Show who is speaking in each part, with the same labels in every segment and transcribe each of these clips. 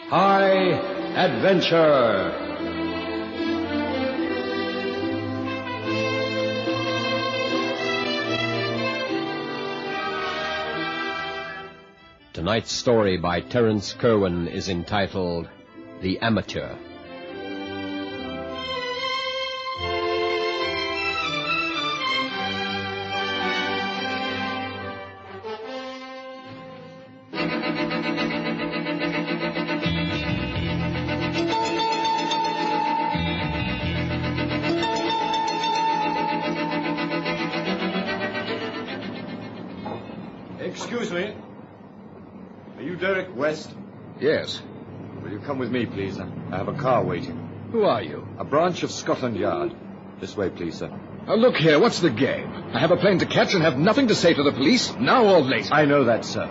Speaker 1: High Adventure. Tonight's story by Terence Kerwin is entitled The Amateur.
Speaker 2: Excuse me. Are you Derek West?
Speaker 1: Yes.
Speaker 2: Will you come with me, please? I have a car waiting.
Speaker 1: Who are you?
Speaker 2: A branch of Scotland Yard. This way, please, sir.
Speaker 1: Now, look here, what's the game? I have a plane to catch and have nothing to say to the police, now or later.
Speaker 2: I know that, sir.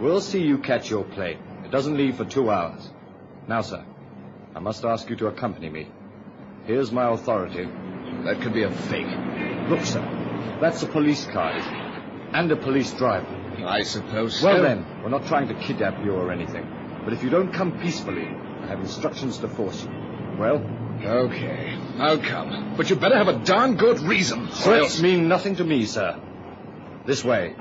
Speaker 2: We'll see you catch your plane. It doesn't leave for 2 hours. Now, sir, I must ask you to accompany me. Here's my authority.
Speaker 1: That could be a fake.
Speaker 2: Look, sir, that's a police car, isn't it? And a police driver.
Speaker 1: I suppose so.
Speaker 2: Well, then, we're not trying to kidnap you or anything. But if you don't come peacefully, I have instructions to force you. Well?
Speaker 1: Okay, I'll come. But you better have a darn good reason.
Speaker 2: Threats mean nothing to me, sir. This way.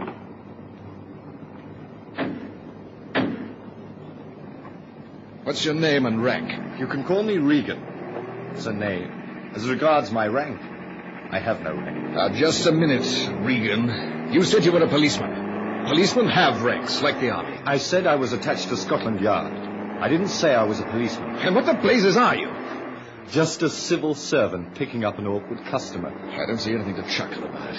Speaker 1: What's your name and rank?
Speaker 2: You can call me Regan. It's a name. As regards my rank, I have no rank.
Speaker 1: Now, just a minute, Regan. You said you were a policeman. Policemen have ranks, like the army.
Speaker 2: I said I was attached to Scotland Yard. I didn't say I was a policeman.
Speaker 1: And what the blazes are you?
Speaker 2: Just a civil servant picking up an awkward customer.
Speaker 1: I don't see anything to chuckle about.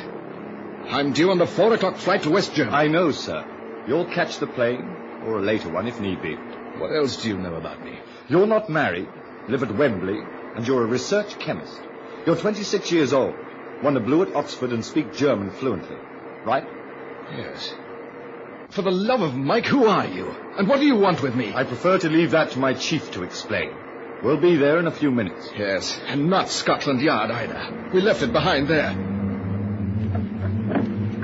Speaker 1: I'm due on the 4 o'clock flight to West Germany.
Speaker 2: I know, sir. You'll catch the plane, or a later one if need be.
Speaker 1: What else do you know about me?
Speaker 2: You're not married, live at Wembley, and you're a research chemist. You're 26 years old, won a blue at Oxford and speak German fluently, right?
Speaker 1: Yes. For the love of Mike, who are you? And what do you want with me?
Speaker 2: I prefer to leave that to my chief to explain. We'll be there in a few minutes.
Speaker 1: Yes, and not Scotland Yard either. We left it behind there.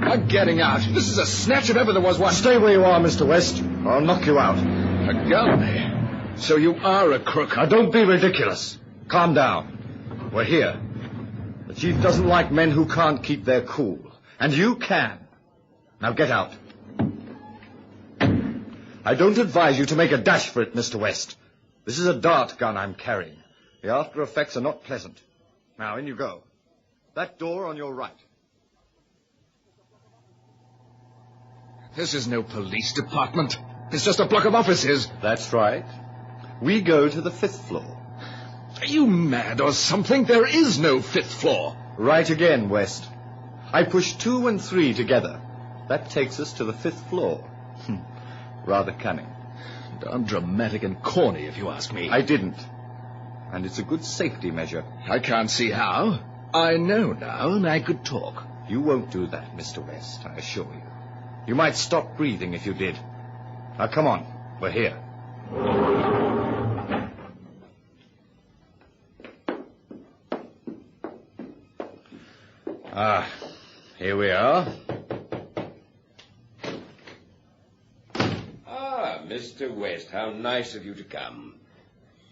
Speaker 1: I'm getting out. This is a snatch if ever there was one.
Speaker 2: Stay where you are, Mr. West, or I'll knock you out.
Speaker 1: A gun? So you are a crook.
Speaker 2: Now, don't be ridiculous. Calm down. We're here. The chief doesn't like men who can't keep their cool. And you can. Now get out. I don't advise you to make a dash for it, Mr. West. This is a dart gun I'm carrying. The after effects are not pleasant. Now, in you go. That door on your right.
Speaker 1: This is no police department. It's just a block of offices.
Speaker 2: That's right. We go to the 5th floor.
Speaker 1: Are you mad or something? There is no 5th floor.
Speaker 2: Right again, West. I push 2 and 3 together. That takes us to the 5th floor. Rather cunning.
Speaker 1: Darn dramatic and corny, if you ask me.
Speaker 2: I didn't. And it's a good safety measure.
Speaker 1: I can't see how. I know now, and I could talk.
Speaker 2: You won't do that, Mr. West, I assure you. You might stop breathing if you did. Now, come on. We're here. Here we are.
Speaker 3: Mr. West, how nice of you to come.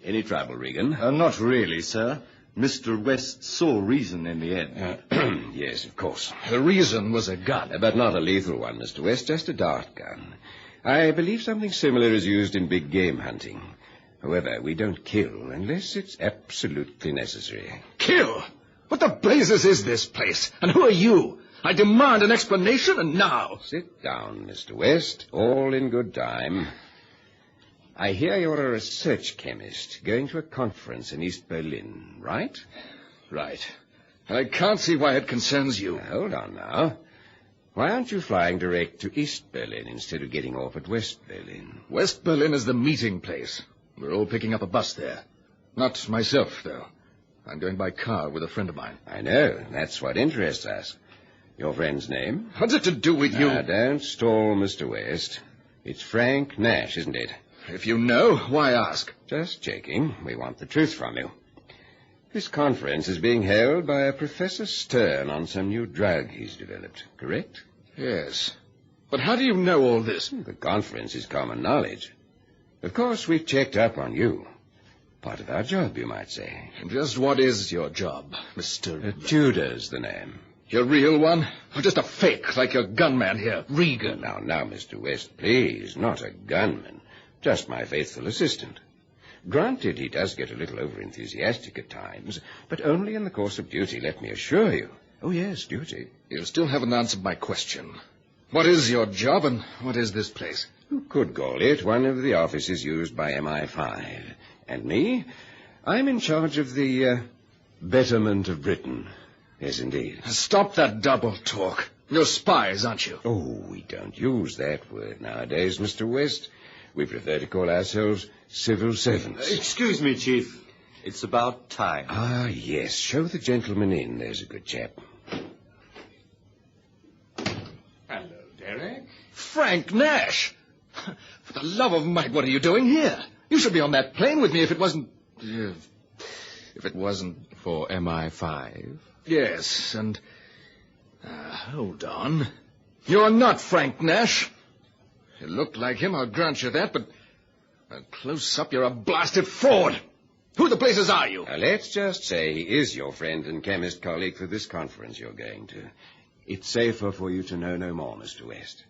Speaker 3: Any trouble, Regan?
Speaker 2: Not really, sir. Mr. West saw reason in the end.
Speaker 3: Yes, of course.
Speaker 1: The reason was a gun.
Speaker 3: But not a lethal one, Mr. West, just a dart gun. I believe something similar is used in big game hunting. However, we don't kill unless it's absolutely necessary.
Speaker 1: Kill? What the blazes is this place? And who are you? I demand an explanation, and now.
Speaker 3: Sit down, Mr. West. All in good time. I hear you're a research chemist going to a conference in East Berlin, right?
Speaker 1: Right. And I can't see why it concerns you.
Speaker 3: Now, hold on now. Why aren't you flying direct to East Berlin instead of getting off at West Berlin?
Speaker 1: West Berlin is the meeting place. We're all picking up a bus there. Not myself, though. I'm going by car with a friend of mine.
Speaker 3: I know. That's what interests us. Your friend's name?
Speaker 1: What's it to do with you?
Speaker 3: Now, don't stall, Mr. West. It's Frank Nash, isn't it?
Speaker 1: If you know, why ask?
Speaker 3: Just checking. We want the truth from you. This conference is being held by a Professor Stern on some new drug he's developed, correct?
Speaker 1: Yes. But how do you know all this?
Speaker 3: The conference is common knowledge. Of course, we've checked up on you. Part of our job, you might say.
Speaker 1: Just what is your job, Mr.
Speaker 3: Tudor's the name.
Speaker 1: Your real one? Or just a fake, like your gunman here, Regan?
Speaker 3: Now, Mr. West, please, not a gunman. Just my faithful assistant. Granted, he does get a little over-enthusiastic at times, but only in the course of duty, let me assure you. Oh, yes, duty.
Speaker 1: You still haven't answered my question. What is your job, and what is this place?
Speaker 3: You could call it one of the offices used by MI5. And me? I'm in charge of the betterment of Britain. Yes, indeed.
Speaker 1: Stop that double talk. You're spies, aren't you?
Speaker 3: Oh, we don't use that word nowadays, Mr. West. We prefer to call ourselves civil servants.
Speaker 4: Excuse me, Chief. It's about time.
Speaker 3: Ah, yes. Show the gentleman in. There's a good chap.
Speaker 1: Hello, Derek. Frank Nash! For the love of Mike, what are you doing here? You should be on that plane with me if it wasn't... If it wasn't...
Speaker 4: For MI5?
Speaker 1: Yes, and... hold on. You're not Frank Nash. You look like him, I'll grant you that, but... close up, you're a blasted fraud. Who the blazes are you?
Speaker 3: Let's just say he is your friend and chemist colleague for this conference you're going to. It's safer for you to know no more, Mr. West.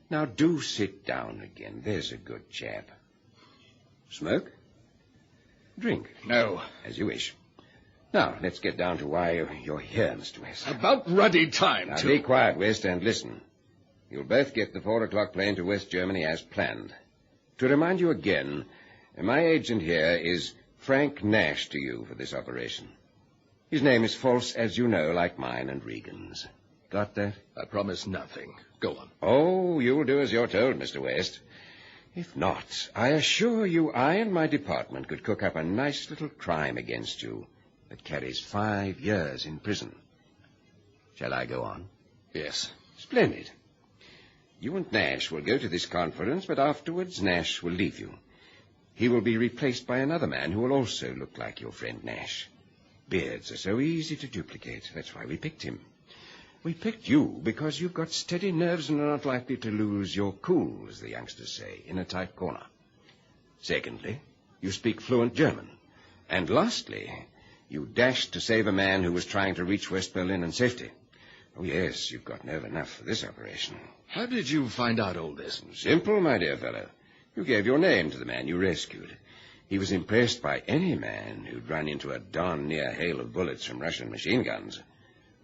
Speaker 3: Now, do sit down again. There's a good chap. Smoke? Drink?
Speaker 1: No.
Speaker 3: As you wish. Now, let's get down to why you're here, Mr. West.
Speaker 1: About ruddy time,
Speaker 3: Now,
Speaker 1: too.
Speaker 3: be quiet, West, and listen. You'll both get the 4:00 plane to West Germany as planned. To remind you again, my agent here is Frank Nash to you for this operation. His name is false, as you know, like mine and Regan's. Got that?
Speaker 1: I promise nothing. Go on.
Speaker 3: Oh, you'll do as you're told, Mr. West. If not, I assure you I and my department could cook up a nice little crime against you that carries 5 years in prison. Shall I go on?
Speaker 1: Yes.
Speaker 3: Splendid. You and Nash will go to this conference, but afterwards Nash will leave you. He will be replaced by another man who will also look like your friend Nash. Beards are so easy to duplicate. That's why we picked him. We picked you because you've got steady nerves and are not likely to lose your cool, as the youngsters say, in a tight corner. Secondly, you speak fluent German. And lastly, you dashed to save a man who was trying to reach West Berlin in safety. Oh, yes, you've got nerve enough for this operation.
Speaker 1: How did you find out all this?
Speaker 3: Simple, my dear fellow. You gave your name to the man you rescued. He was impressed by any man who'd run into a darn near hail of bullets from Russian machine guns.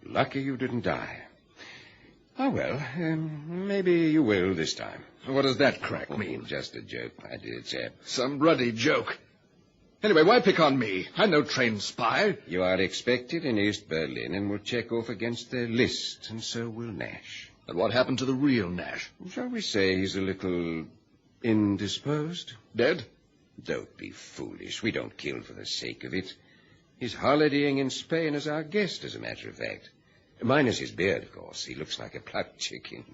Speaker 3: Lucky you didn't die. Ah, well, maybe you will this time.
Speaker 1: What does that crack mean?
Speaker 3: Just a joke, my dear chap.
Speaker 1: Some ruddy joke. Anyway, why pick on me? I'm no trained spy.
Speaker 3: You are expected in East Berlin and will check off against their list, and so will Nash.
Speaker 1: And what happened to the real Nash?
Speaker 3: Shall we say he's a little indisposed?
Speaker 1: Dead?
Speaker 3: Don't be foolish. We don't kill for the sake of it. He's holidaying in Spain as our guest, as a matter of fact. Minus his beard, of course. He looks like a plucked chicken.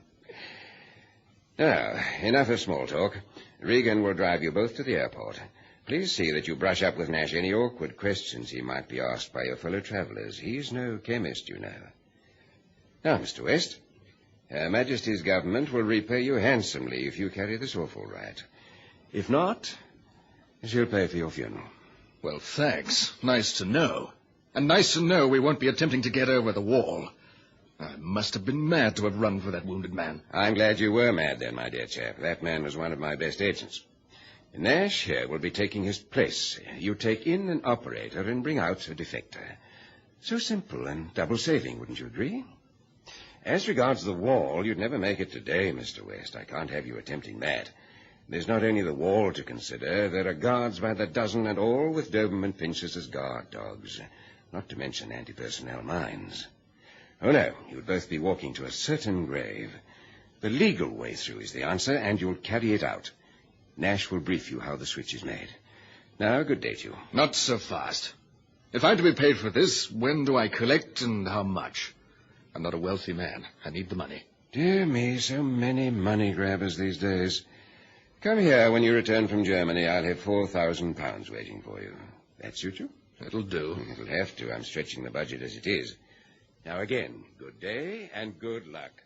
Speaker 3: Now, enough of small talk. Regan will drive you both to the airport. Please see that you brush up with Nash any awkward questions he might be asked by your fellow travelers. He's no chemist, you know. Now, Mr. West, Her Majesty's government will repay you handsomely if you carry this off all right. If not, she'll pay for your funeral.
Speaker 1: Well, thanks. Nice to know. And nice to know we won't be attempting to get over the wall. I must have been mad to have run for that wounded man.
Speaker 3: I'm glad you were mad then, my dear chap. That man was one of my best agents. Nash here will be taking his place. You take in an operator and bring out a defector. So simple and double-saving, wouldn't you agree? As regards the wall, you'd never make it today, Mr. West. I can't have you attempting that. There's not only the wall to consider, there are guards by the dozen, and all with Doberman Pinschers as guard dogs, not to mention anti-personnel mines. Oh, no, you'd both be walking to a certain grave. The legal way through is the answer, and you'll carry it out. Nash will brief you how the switch is made. Now, good day to you.
Speaker 1: Not so fast. If I'm to be paid for this, when do I collect and how much? I'm not a wealthy man. I need the money.
Speaker 3: Dear me, so many money grabbers these days. Come here when you return from Germany. I'll have £4,000 waiting for you. That suit you?
Speaker 1: It'll do.
Speaker 3: It'll have to. I'm stretching the budget as it is. Now again, good day and good luck.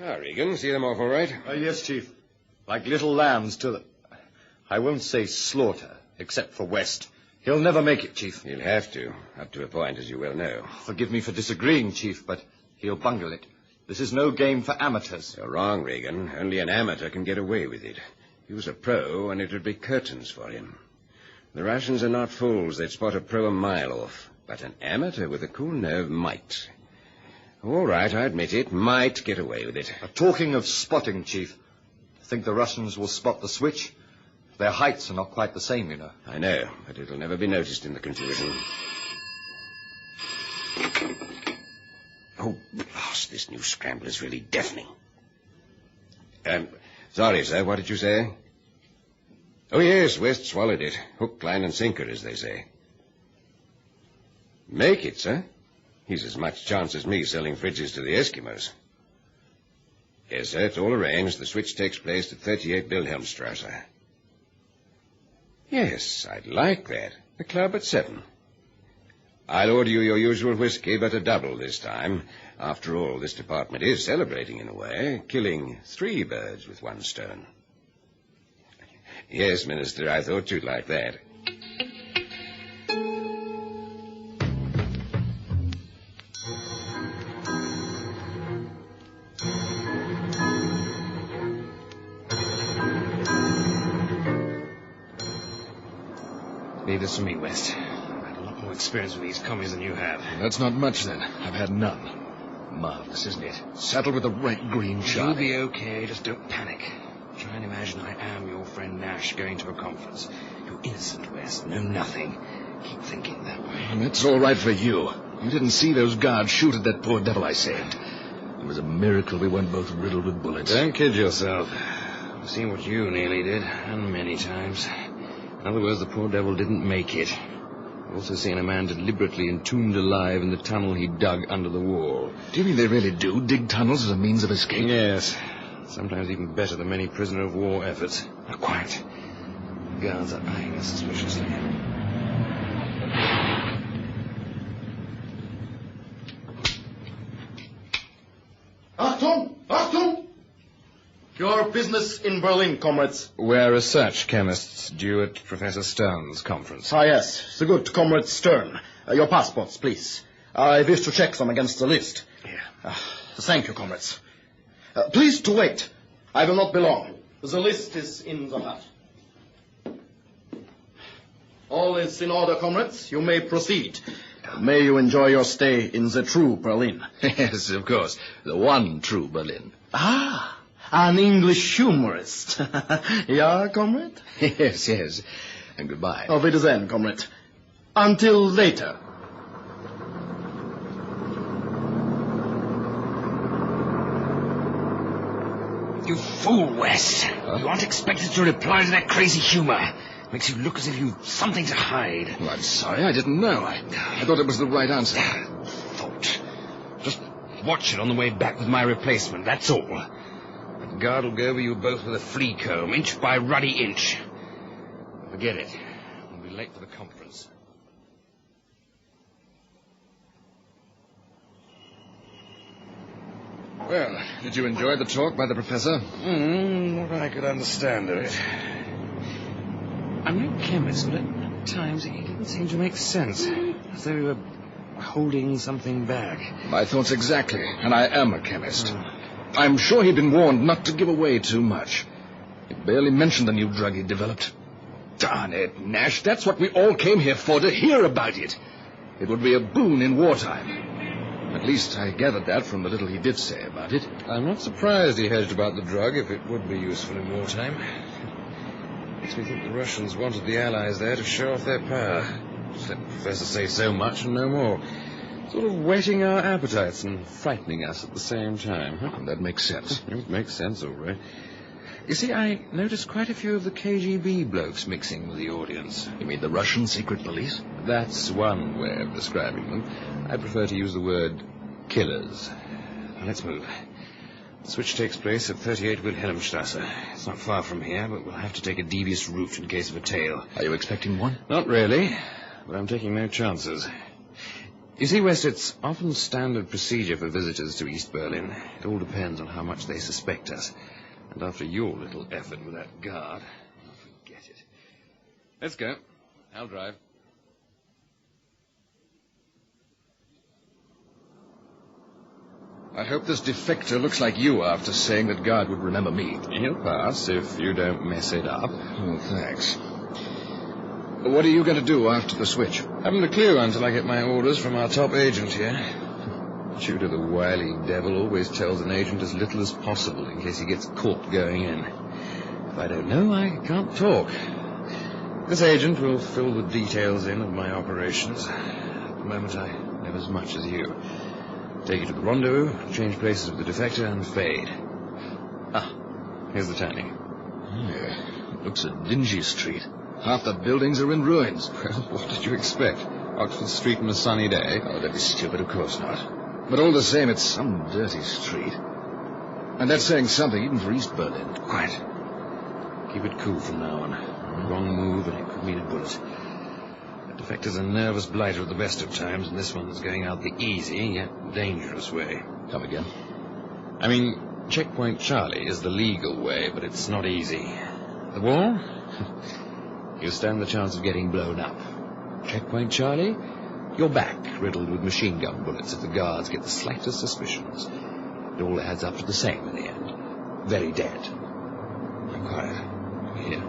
Speaker 3: Ah, Regan, see them off all right?
Speaker 2: Yes, Chief. Like little lambs to the... I won't say slaughter, except for West. He'll never make it, Chief.
Speaker 3: He'll have to, up to a point, as you well know.
Speaker 2: Forgive me for disagreeing, Chief, but he'll bungle it. This is no game for amateurs.
Speaker 3: You're wrong, Regan. Only an amateur can get away with it. He was a pro, and it would be curtains for him. The Russians are not fools. They'd spot a pro a mile off. But an amateur with a cool nerve might. All right, I admit it. Might get away with it.
Speaker 2: Talking of spotting, Chief, think the Russians will spot the switch? Their heights are not quite the same, you know.
Speaker 3: I know, but it'll never be noticed in the confusion. Oh, blast, this new scramble is really deafening. Sorry, sir, what did you say? Oh, yes, West swallowed it. Hook, line, and sinker, as they say. Make it, sir? He's as much chance as me selling fridges to the Eskimos. Yes, sir, it's all arranged. The switch takes place at 38 Wilhelmstrasse. Yes, I'd like that. The club at 7. I'll order you your usual whiskey, but a double this time. After all, this department is celebrating in a way, killing 3 birds with 1 stone. Yes, Minister, I thought you'd like that.
Speaker 5: Leave this to me, West. I've had a lot more experience with these commies than you have.
Speaker 1: That's not much, then. I've had none. Marvelous, isn't it? Saddled with the right green
Speaker 5: You'll
Speaker 1: Charlie.
Speaker 5: be okay. Just don't panic. Try and imagine I am your friend Nash going to a conference. You're innocent, West. Know nothing. Keep thinking that way.
Speaker 1: And that's all right for you. You didn't see those guards shoot at that poor devil I saved. It was a miracle we weren't both riddled with bullets.
Speaker 5: Don't kid yourself. I've seen what you nearly did, and many times. In other words, the poor devil didn't make it. I've also seen a man deliberately entombed alive in the tunnel he dug under the wall.
Speaker 1: Do you mean they really do dig tunnels as a means of escape?
Speaker 5: Yes. Sometimes even better than many prisoner of war efforts. Now, quiet. The guards are eyeing us suspiciously.
Speaker 6: Achtung! Achtung! Your business in Berlin, comrades.
Speaker 5: We're research chemists due at Professor Stern's conference.
Speaker 6: Ah, yes. The good Comrade Stern. Your passports, please. I wish to check them against the list.
Speaker 5: Here.
Speaker 6: Thank you, comrades. Please to wait. I will not be long. The list is in the hut. All is in order, comrades. You may proceed. May you enjoy your stay in the true Berlin.
Speaker 1: Yes, of course. The one true Berlin.
Speaker 6: Ah, an English humorist. Yeah, comrade?
Speaker 1: Yes, yes. And goodbye.
Speaker 6: Auf Wiedersehen, comrade. Until later.
Speaker 5: You fool, Wes. You aren't expected to reply to that crazy humor. Makes you look as if you've something to hide.
Speaker 1: Well, I'm sorry, I didn't know. I thought it was the right answer.
Speaker 5: Thought. Just watch it on the way back with my replacement, that's all. That guard will go over you both with a flea comb, inch by ruddy inch. Forget it. We'll be late for the conference.
Speaker 1: Well, did you enjoy the talk by the professor?
Speaker 5: What I could understand of it. I'm no chemist, but at times it didn't seem to make sense. As though we were holding something back.
Speaker 1: My thoughts exactly, and I am a chemist. I'm sure he'd been warned not to give away too much. He barely mentioned the new drug he developed. Darn it, Nash, that's what we all came here for, to hear about it. It would be a boon in wartime. At least I gathered that from the little he did say about it.
Speaker 5: I'm not surprised he hedged about the drug if it would be useful in wartime. Makes me think the Russians wanted the Allies there to show off their power. Just let the professor say so much and no more. Sort of whetting our appetites and frightening us at the same time, huh?
Speaker 1: That makes sense.
Speaker 5: It makes sense, all right. You see, I noticed quite a few of the KGB blokes mixing with the audience.
Speaker 1: You mean the Russian secret police?
Speaker 5: That's one way of describing them. I prefer to use the word killers. Now, let's move. The switch takes place at 38 Wilhelmstrasse. It's not far from here, but we'll have to take a devious route in case of a tail.
Speaker 1: Are you expecting one?
Speaker 5: Not really, but I'm taking no chances. You see, West, it's often standard procedure for visitors to East Berlin. It all depends on how much they suspect us. And after your little effort with that guard, forget it. Let's go. I'll drive.
Speaker 1: I hope this defector looks like you after saying that guard would remember me.
Speaker 5: He'll pass if you don't mess it up.
Speaker 1: Oh, thanks. What are you going to do after the switch?
Speaker 5: Haven't a clue until I get my orders from our top agent here. Tudor, the wily devil, always tells an agent as little as possible in case he gets caught going in. If I don't know, I can't talk. This agent will fill the details in of my operations. At the moment, I know as much as you. Take you to the rendezvous, change places with the defector, and fade. Ah, here's the turning.
Speaker 1: Yeah, it looks a dingy street. Half the buildings are in ruins.
Speaker 5: Well, what did you expect? Oxford Street on a sunny day?
Speaker 1: Oh, that'd be stupid, of course not. But all the same, it's some dirty street. And that's saying something, even for East Berlin.
Speaker 5: Quiet. Keep it cool from now on. Wrong move, and it could mean a bullet. The defector's a nervous blighter at the best of times, and this one's going out the easy, yet dangerous way.
Speaker 1: Come again?
Speaker 5: I mean, Checkpoint Charlie is the legal way, but it's not easy. The wall? You stand the chance of getting blown up. Checkpoint Charlie? Your back riddled with machine gun bullets if the guards get the slightest suspicions. It all adds up to the same in the end. Very dead. Now quiet. Here.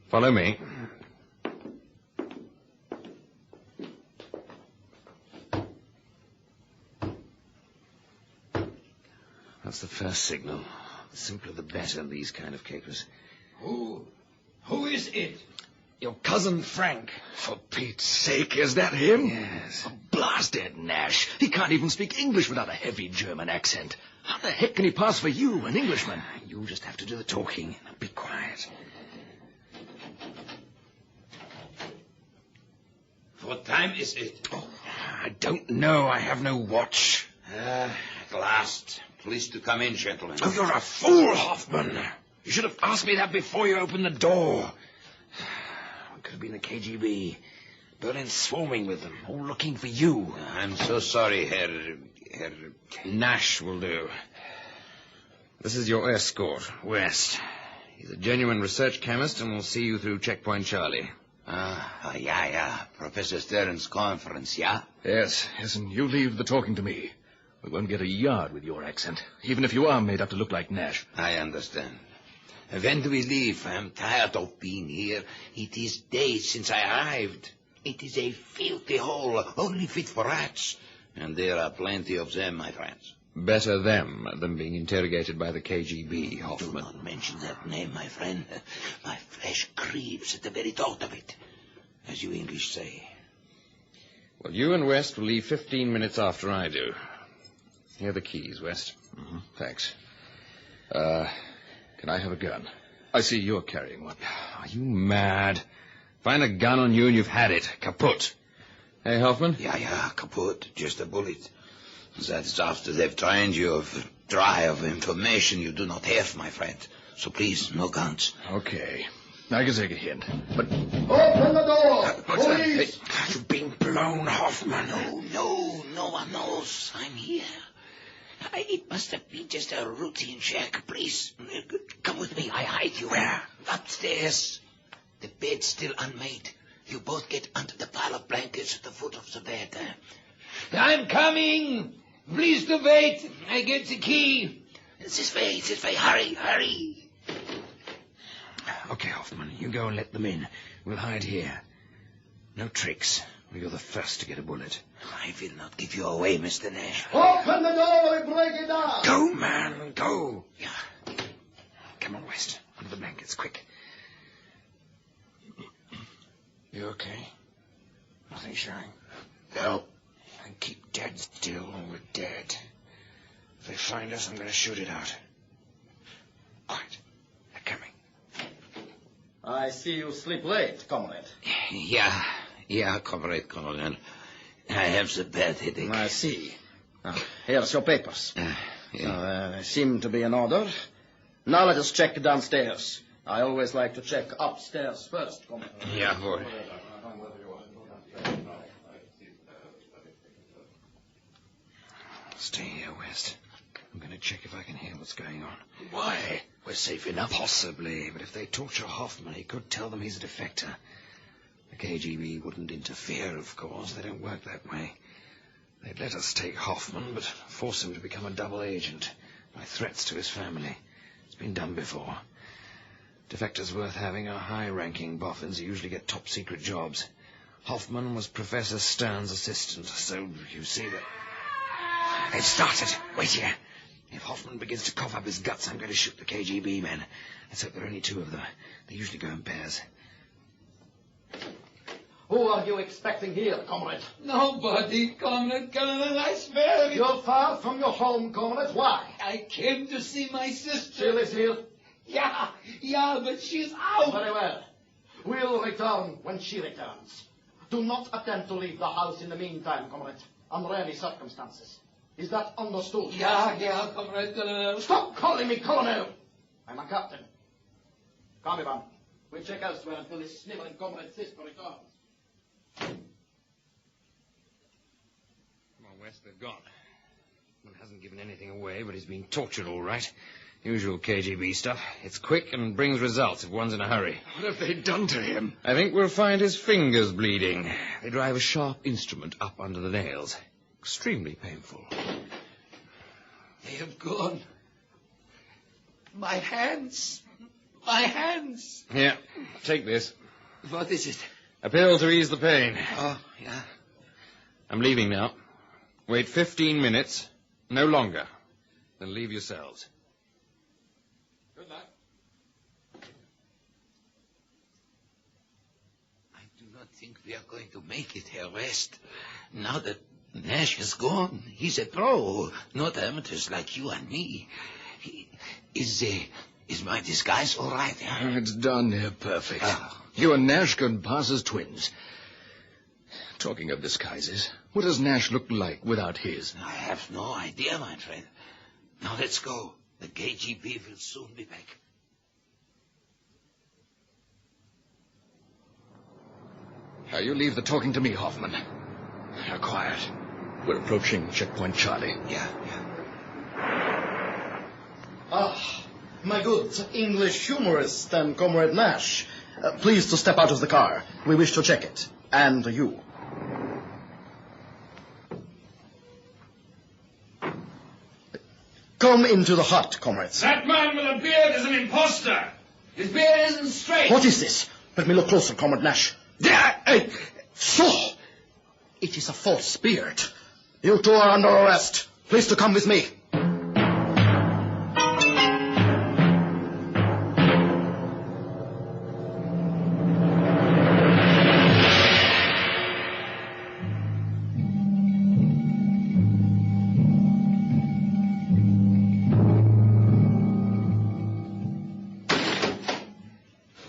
Speaker 5: Follow me. That's the first signal. The simpler the better in these kind of capers.
Speaker 7: Who is it?
Speaker 1: Your cousin Frank. For Pete's sake, is that him?
Speaker 5: Yes.
Speaker 1: Oh, blast it, Nash. He can't even speak English without a heavy German accent. How the heck can he pass for you, an Englishman?
Speaker 5: You'll just have to do the talking. Now be quiet.
Speaker 7: What time is it?
Speaker 5: Oh, I don't know. I have no watch.
Speaker 7: At last. Pleased to come in, gentlemen.
Speaker 5: Oh, you're a fool, Hoffman. You should have asked me that before you opened the door. It could have been the KGB. Berlin's swarming with them, all looking for you.
Speaker 7: I'm so sorry, Herr...
Speaker 5: Nash will do. This is your escort, West. He's a genuine research chemist and will see you through Checkpoint Charlie.
Speaker 7: Yeah. Professor Stern's conference, yeah?
Speaker 1: Yes, and you leave the talking to me. We won't get a yard with your accent, even if you are made up to look like Nash.
Speaker 7: I understand. When do we leave? I'm tired of being here. It is days since I arrived. It is a filthy hole, only fit for rats. And there are plenty of them, my friends.
Speaker 5: Better them than being interrogated by the KGB,
Speaker 7: Do
Speaker 5: Hoffman.
Speaker 7: not mention that name, my friend. My flesh creeps at the very thought of it, as you English say.
Speaker 5: Well, you and West will leave 15 minutes after I do. Here are the keys, West.
Speaker 1: Mm-hmm. Thanks. Can I have a gun? I see you're carrying one.
Speaker 5: Are you mad? Find a gun on you and you've had it. Kaput. Hey, Hoffman?
Speaker 7: Yeah, kaput. Just a bullet. That's after they've trained you of dry of information you do not have, my friend. So please, no guns.
Speaker 1: Okay. I can take a hint. But
Speaker 6: Open the door!
Speaker 1: what's that?
Speaker 6: Police!
Speaker 1: Hey,
Speaker 5: You've been blown, Hoffman.
Speaker 7: No one knows. I'm here. It must have been just a routine check. Please, come with me. I hide you.
Speaker 5: Where?
Speaker 7: Upstairs. The bed's still unmade. You both get under the pile of blankets at the foot of the bed. I'm coming. Please to wait. I get the key. This way. Hurry.
Speaker 5: Okay, Hoffman, you go and let them in. We'll hide here. No tricks. You're the first to get a bullet.
Speaker 7: I will not give you away, Mr. Nash.
Speaker 6: Open the door or we break it down!
Speaker 5: Go, man, go.
Speaker 7: Yeah.
Speaker 5: Come on, West. Under the blankets, quick. You okay? Nothing showing?
Speaker 7: No.
Speaker 5: And keep dead still or we're dead. If they find us, I'm going to shoot it out. Quiet. They're coming.
Speaker 6: I see you sleep late, comrade.
Speaker 7: Yeah, Comrade Colonel. I have the bad headache.
Speaker 6: I see. Now, here's your papers. They seem to be in order. Now let us check downstairs. I always like to check upstairs first.
Speaker 5: Yeah, boy. Stay here, West. I'm going to check if I can hear what's going on.
Speaker 7: Why? We're safe enough.
Speaker 5: Possibly, but if they torture Hoffman, he could tell them he's a defector. The KGB wouldn't interfere, of course. They don't work that way. They'd let us take Hoffman, but force him to become a double agent by threats to his family. It's been done before. Defectors worth having are high-ranking boffins who usually get top-secret jobs. Hoffman was Professor Stern's assistant, so you see that... They've started. Wait here. If Hoffman begins to cough up his guts, I'm going to shoot the KGB men. Let's hope there are only two of them. They usually go in pairs.
Speaker 6: Who are you expecting here, comrade?
Speaker 7: Nobody, Comrade Colonel, I swear.
Speaker 6: You're far from your home, comrade. Why?
Speaker 7: I came to see my sister.
Speaker 6: She lives here.
Speaker 7: Yeah, but she's out.
Speaker 6: Very well. We'll return when she returns. Do not attempt to leave the house in the meantime, comrade, under any circumstances. Is that understood?
Speaker 7: Yeah, Comrade Colonel.
Speaker 6: Stop calling me colonel! I'm a captain. Come, Ivan. We'll check elsewhere until this sniveling comrade sister returns.
Speaker 5: Come on, West, they've gone. One hasn't given anything away, but he's been tortured all right. Usual KGB stuff. It's quick and brings results if one's in a hurry.
Speaker 1: What have they done to him?
Speaker 5: I think we'll find his fingers bleeding. They drive a sharp instrument up under the nails. Extremely painful.
Speaker 7: They have gone. My hands. My hands.
Speaker 5: Here, take this.
Speaker 7: What is it?
Speaker 5: A pill to ease the pain.
Speaker 7: Oh, yeah.
Speaker 5: I'm leaving now. Wait 15 minutes, no longer. Then leave yourselves.
Speaker 7: Good night. I do not think we are going to make it, Herr West. Now that Nash is gone, he's a pro, not amateurs like you and me. Is my disguise all right?
Speaker 1: It's done near perfect.
Speaker 7: Oh.
Speaker 1: You and Nash could pass as twins. Talking of disguises, what does Nash look like without his?
Speaker 7: I have no idea, my friend. Now let's go. The KGB will soon be back.
Speaker 1: Now, you leave the talking to me, Hoffman. Now, quiet. We're approaching checkpoint Charlie.
Speaker 7: Yeah.
Speaker 6: Ah, my good English humorist and Comrade Nash. Please to step out of the car. We wish to check it. And you. Come into the hut, comrades.
Speaker 7: That man with a beard is an imposter. His beard isn't straight.
Speaker 6: What is this? Let me look closer, Comrade Nash. So, it is a false beard. You two are under arrest. Please to come with me.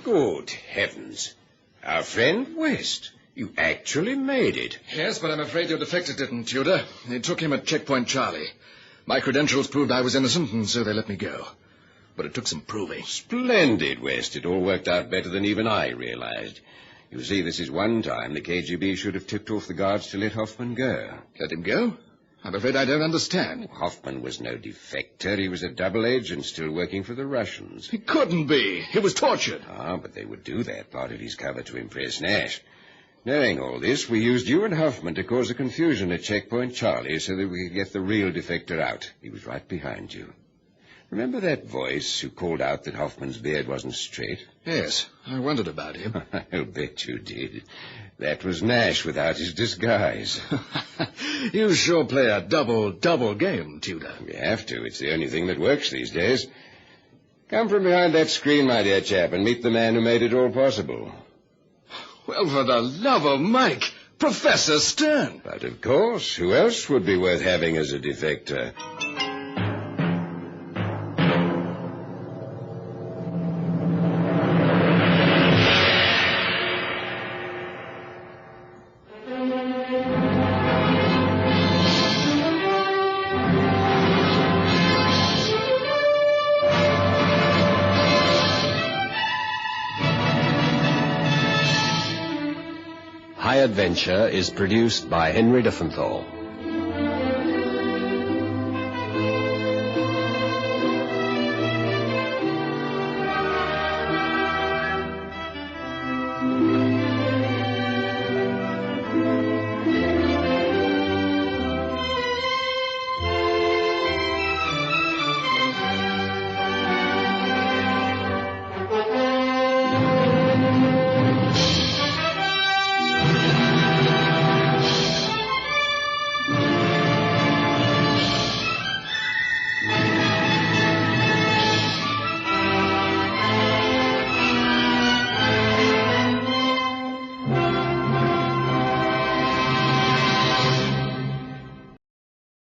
Speaker 3: Good heavens. Our friend West. You actually made it.
Speaker 1: Yes, but I'm afraid your defector didn't, Tudor. They took him at checkpoint Charlie. My credentials proved I was innocent, and so they let me go. But it took some proving.
Speaker 3: Splendid, West. It all worked out better than even I realized. You see, this is one time the KGB should have tipped off the guards to let Hoffman go.
Speaker 1: Let him go? I'm afraid I don't understand.
Speaker 3: Hoffman was no defector. He was a double agent still working for the Russians.
Speaker 1: He couldn't be. He was tortured.
Speaker 3: Ah, but they would do that part of his cover to impress Nash. Knowing all this, we used you and Hoffman to cause a confusion at checkpoint Charlie so that we could get the real defector out. He was right behind you. Remember that voice who called out that Hoffman's beard wasn't straight?
Speaker 1: Yes, I wondered about him.
Speaker 3: I'll bet you did. That was Nash without his disguise.
Speaker 1: You sure play a double game, Tudor.
Speaker 3: We have to. It's the only thing that works these days. Come from behind that screen, my dear chap, and meet the man who made it all possible.
Speaker 1: Well, for the love of Mike, Professor Stern.
Speaker 3: But of course, who else would be worth having as a defector?
Speaker 8: Adventure is produced by Henry Diffenthal.